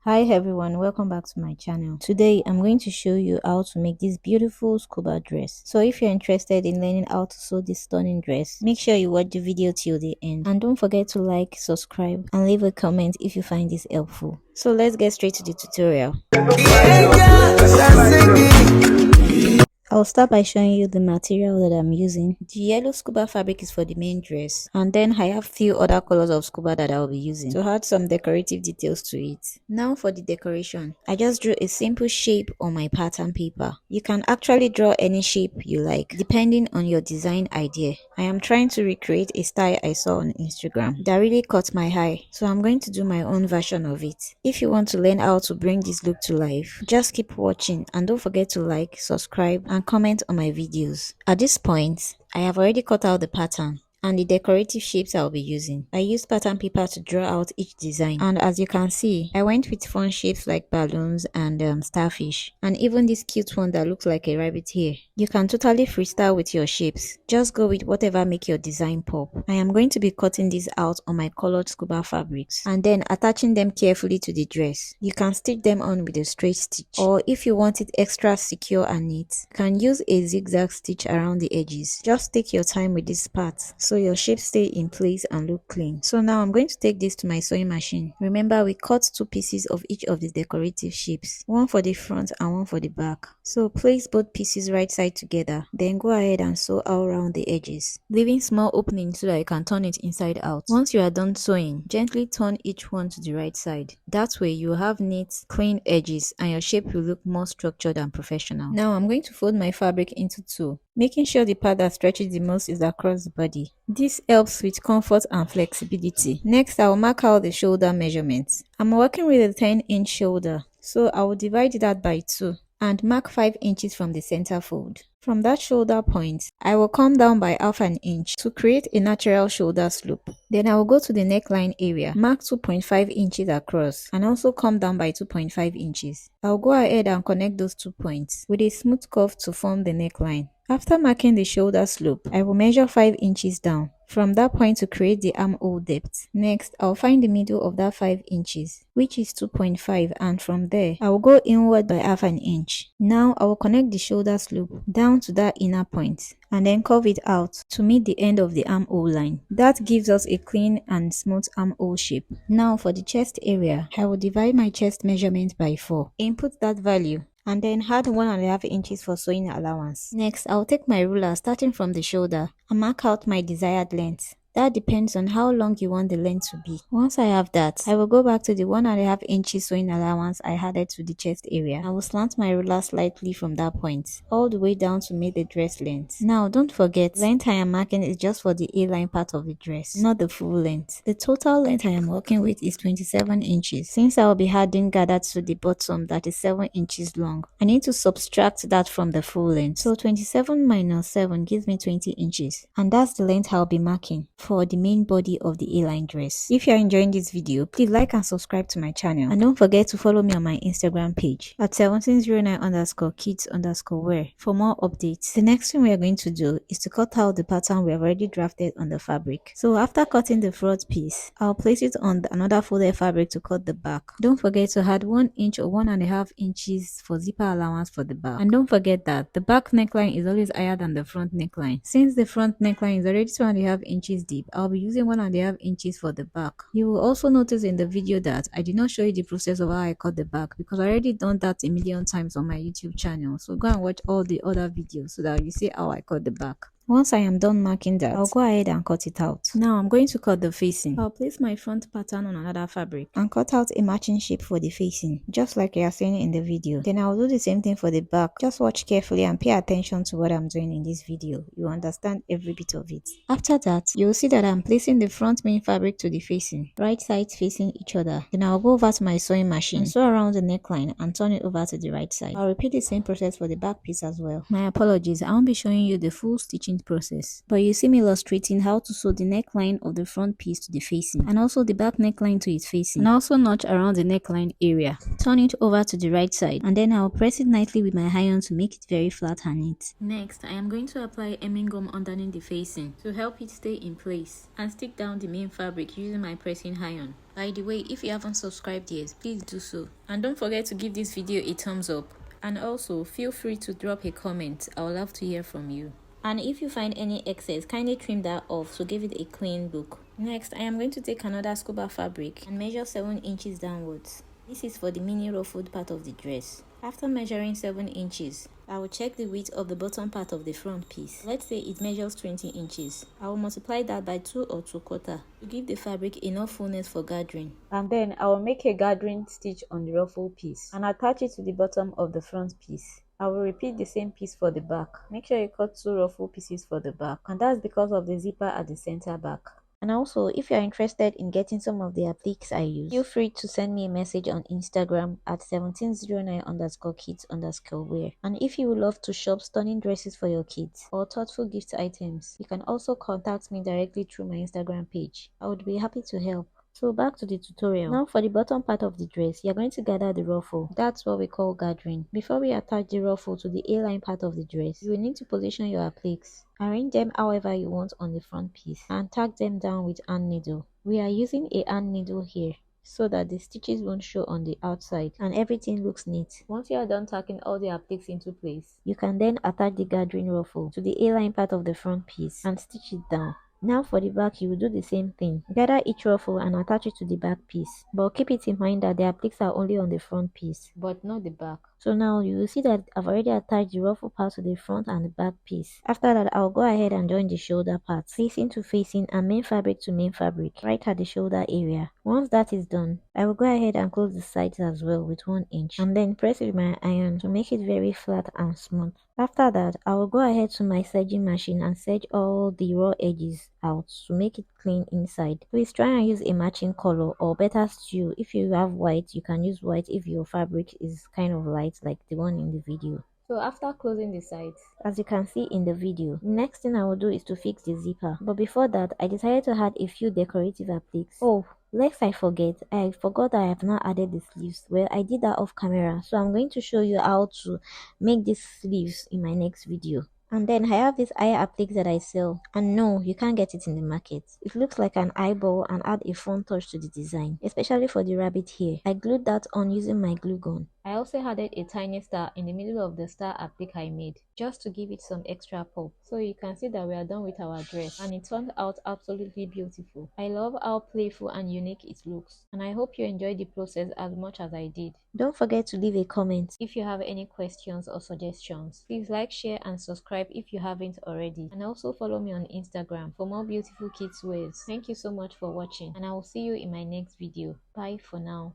Hi everyone, welcome back to my channel. Today I'm going to show you how to make this beautiful scuba dress. So if you're interested in learning how to sew this stunning dress, make sure you watch the video till the end, and don't forget to like, subscribe and leave a comment if you find this helpful. So let's get straight to the tutorial. I'll start by showing you the material that I'm using. The yellow scuba fabric is for the main dress, and then I have few other colors of scuba that I'll be using to add some decorative details to it. Now for the decoration, I just drew a simple shape on my pattern paper. You can actually draw any shape you like depending on your design idea. I am trying to recreate a style I saw on Instagram that really caught my eye, so I'm going to do my own version of it. If you want to learn how to bring this look to life, just keep watching and don't forget to like, subscribe and comment on my videos. At this point, I have already cut out the pattern and the decorative shapes I'll be using. I used pattern paper to draw out each design, and as you can see, I went with fun shapes like balloons and starfish, and even this cute one that looks like a rabbit here. You can totally freestyle with your shapes. Just go with whatever make your design pop. I am going to be cutting these out on my colored scuba fabrics and then attaching them carefully to the dress. You can stitch them on with a straight stitch, or if you want it extra secure and neat, you can use a zigzag stitch around the edges. Just take your time with this part so your shapes stay in place and look clean. So now I'm going to take this to my sewing machine. Remember, we cut two pieces of each of the decorative shapes, one for the front and one for the back. So place both pieces right side together, then go ahead and sew all around the edges, leaving small openings so that you can turn it inside out. Once you are done sewing, gently turn each one to the right side. That way you will have neat, clean edges and your shape will look more structured and professional. Now I'm going to fold my fabric into two, making sure the part that stretches the most is across the body. This helps with comfort and flexibility. Next, I will mark out the shoulder measurements. I'm working with a 10-inch shoulder, so I will divide that by 2 and mark 5 inches from the center fold. From that shoulder point, I will come down by half an inch to create a natural shoulder slope. Then I will go to the neckline area, mark 2.5 inches across and also come down by 2.5 inches. I'll go ahead and connect those 2 points with a smooth curve to form the neckline. After marking the shoulder slope, I will measure 5 inches down from that point to create the armhole depth. Next, I'll find the middle of that 5 inches, which is 2.5, and from there, I will go inward by half an inch. Now, I will connect the shoulder slope down to that inner point and then curve it out to meet the end of the armhole line. That gives us a clean and smooth armhole shape. Now for the chest area, I will divide my chest measurement by 4. Input that value and then add 1.5 inches for sewing allowance. Next, I'll take my ruler starting from the shoulder and mark out my desired length. That depends on how long you want the length to be. Once I have that, I will go back to the 1.5 inches sewing allowance I added to the chest area. I will slant my ruler slightly from that point, all the way down to meet the dress length. Now, don't forget, the length I am marking is just for the A-line part of the dress, not the full length. The total length I am working with is 27 inches. Since I will be adding gather to the bottom that is 7 inches long, I need to subtract that from the full length. So 27 minus 7 gives me 20 inches. And that's the length I'll be marking for the main body of the A-line dress. If you're enjoying this video, please like and subscribe to my channel, and don't forget to follow me on my Instagram page at 1709_kids_wear for more updates. The next thing we are going to do is to cut out the pattern we have already drafted on the fabric. So after cutting the front piece, I'll place it on another folded fabric to cut the back. Don't forget to add 1 inch or 1.5 inches for zipper allowance for the back, and don't forget that the back neckline is always higher than the front neckline. Since the front neckline is already 2.5 inches deep, I'll be using 1.5 inches for the back. You will also notice in the video that I did not show you the process of how I cut the back because I already done that a million times on my YouTube channel. So go and watch all the other videos so that you see how I cut the back. Once I am done marking that, I'll go ahead and cut it out. Now I'm going to cut the facing. I'll place my front pattern on another fabric and cut out a matching shape for the facing, just like you are seeing in the video. Then I'll do the same thing for the back. Just watch carefully and pay attention to what I'm doing in this video. You understand every bit of it. After that, you'll see that I'm placing the front main fabric to the facing, right sides facing each other. Then I'll go over to my sewing machine and sew around the neckline and turn it over to the right side. I'll repeat the same process for the back piece as well. My apologies, I won't be showing you the full stitching stitching process. But you see me illustrating how to sew the neckline of the front piece to the facing, and also the back neckline to its facing, and also notch around the neckline area. Turn it over to the right side, and then I'll press it nicely with my iron to make it very flat and neat. Next, I am going to apply hemming gum underneath the facing to help it stay in place, and stick down the main fabric using my pressing iron. By the way, if you haven't subscribed yet, please do so. And don't forget to give this video a thumbs up. And also, feel free to drop a comment. I would love to hear from you. And if you find any excess, kindly trim that off to give it a clean look. Next, I am going to take another scuba fabric and measure 7 inches downwards. This is for the mini ruffled part of the dress. After measuring 7 inches, I will check the width of the bottom part of the front piece. Let's say it measures 20 inches. I will multiply that by 2 or 2/4 to give the fabric enough fullness for gathering. And then I will make a gathering stitch on the ruffle piece and attach it to the bottom of the front piece. I will repeat the same piece for the back. Make sure you cut 2 ruffle pieces for the back, and that's because of the zipper at the center back. And also, if you are interested in getting some of the appliques I use, feel free to send me a message on Instagram at 1709_kids_wear. And if you would love to shop stunning dresses for your kids or thoughtful gift items, you can also contact me directly through my Instagram page. I would be happy to help. So back to the tutorial. Now for the bottom part of the dress, you're going to gather the ruffle. That's what we call gathering. Before we attach the ruffle to the A-line part of the dress, you will need to position your appliques. Arrange them however you want on the front piece and tag them down with hand needle. We are using a hand needle here so that the stitches won't show on the outside and everything looks neat. Once you are done tacking all the appliques into place, you can then attach the gathering ruffle to the A-line part of the front piece and stitch it down. Now for the back, you will do the same thing. Gather each ruffle and attach it to the back piece. But keep it in mind that the appliques are only on the front piece, but not the back. So now you will see that I've already attached the ruffle part to the front and the back piece. After that, I'll go ahead and join the shoulder part, facing to facing and main fabric to main fabric, right at the shoulder area. Once that is done, I will go ahead and close the sides as well with 1 inch, and then press with my iron to make it very flat and smooth. After that, I will go ahead to my serging machine and serge all the raw edges out to make it clean inside. Please try and use a matching color, or better still, if you have white, you can use white if your fabric is kind of light like the one in the video. So after closing the sides, as you can see in the video, the next thing I will do is to fix the zipper. But before that, I decided to add a few decorative appliques. Oh, lest I forgot that I have not added the sleeves. Well, I did that off camera, so I'm going to show you how to make these sleeves in my next video. And then I have this eye applique that I sell, and no, you can't get it in the market. It looks like an eyeball and add a fun touch to the design, especially for the rabbit hair. I glued that on using my glue gun. I also added a tiny star in the middle of the star applique I made, just to give it some extra pop. So you can see that we are done with our dress, and it turned out absolutely beautiful. I love how playful and unique it looks, and I hope you enjoyed the process as much as I did. Don't forget to leave a comment if you have any questions or suggestions. Please like, share and subscribe if you haven't already, and also follow me on Instagram for more beautiful kids wears. Thank you so much for watching, and I will see you in my next video. Bye for now.